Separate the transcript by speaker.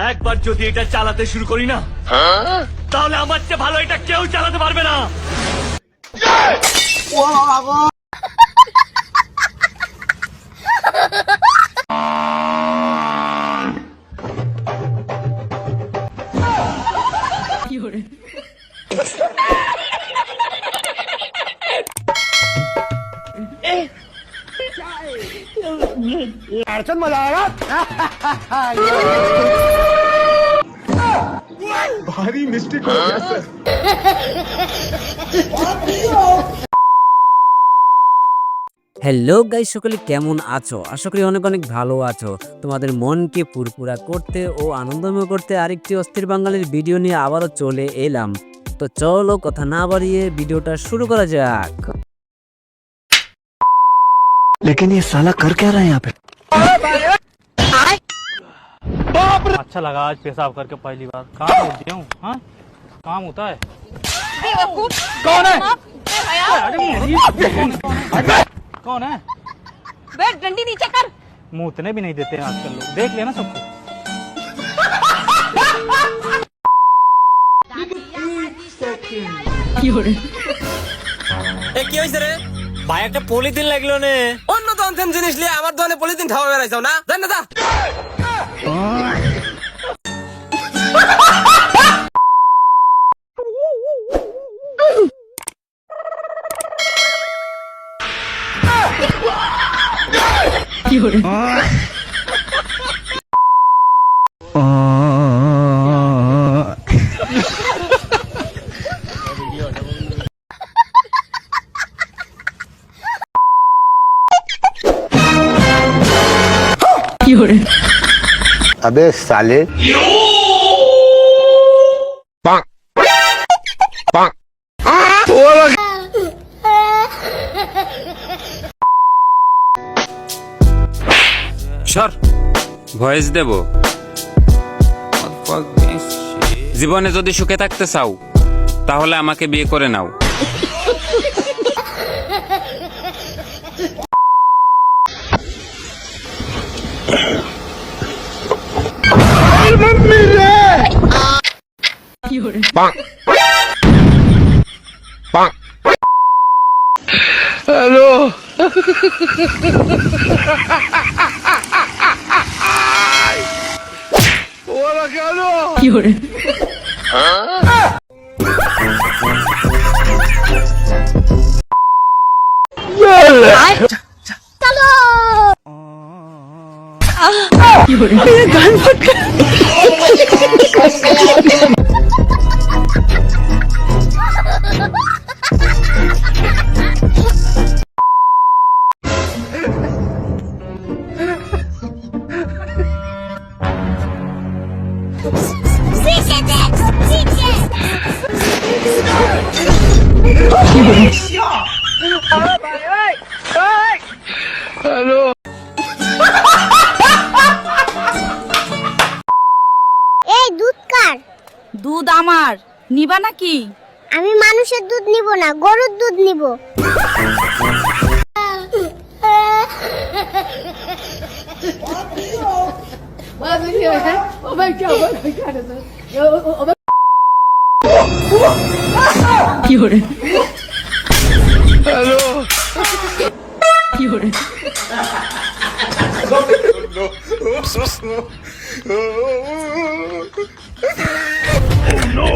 Speaker 1: একবার যদি এটা চালাতে শুরু করি না, তাহলে আমার চেয়ে ভালো এটা কেউ চালাতে পারবে না।
Speaker 2: अड़चन मजा आएगा। भारी मिस्टेक हो गया सर।
Speaker 3: হ্যালো গাইস, সকলে কেমন আছো? আশা করি অনেক অনেক ভালো আছো। তোমাদের মনকে ফুরফুরা করতে ও আনন্দময় করতে আরেকটি অস্থির বাঙালির ভিডিও নিয়ে আবারও চলে এলাম। তো চলো কথা না বাড়িয়ে ভিডিওটা শুরু করা যাক।
Speaker 4: लेकिन ये साला कर क्या रहा है यहाँ पे?
Speaker 5: अच्छा लगा आज पेशाब करके पहली बार। काम होती हूँ, हाँ काम होता है। कौन है? कौन है?
Speaker 6: बैठ डंडी नीचे कर।
Speaker 5: मूतने भी नहीं देते हैं आजकल लोग, देख लेना सबको।
Speaker 7: কি হইছে রে ভাই? একটা পলিথিন লাগলো নে। অন্য দোকান জিনিস নিয়ে আমার দোকানে পলিথিন খাওয়া বেড়াইছো না? জান না দা
Speaker 4: अबे साले
Speaker 8: সর ভয়েস দেব। জীবনে যদি সুখে থাকতে চাও তাহলে আমাকে বিয়ে করে নাও।
Speaker 6: এই দুধ কার?
Speaker 9: দুধ আমার, নিবা নাকি?
Speaker 6: আমি মানুষের দুধ নিব না, গরুর দুধ নিব।
Speaker 2: No.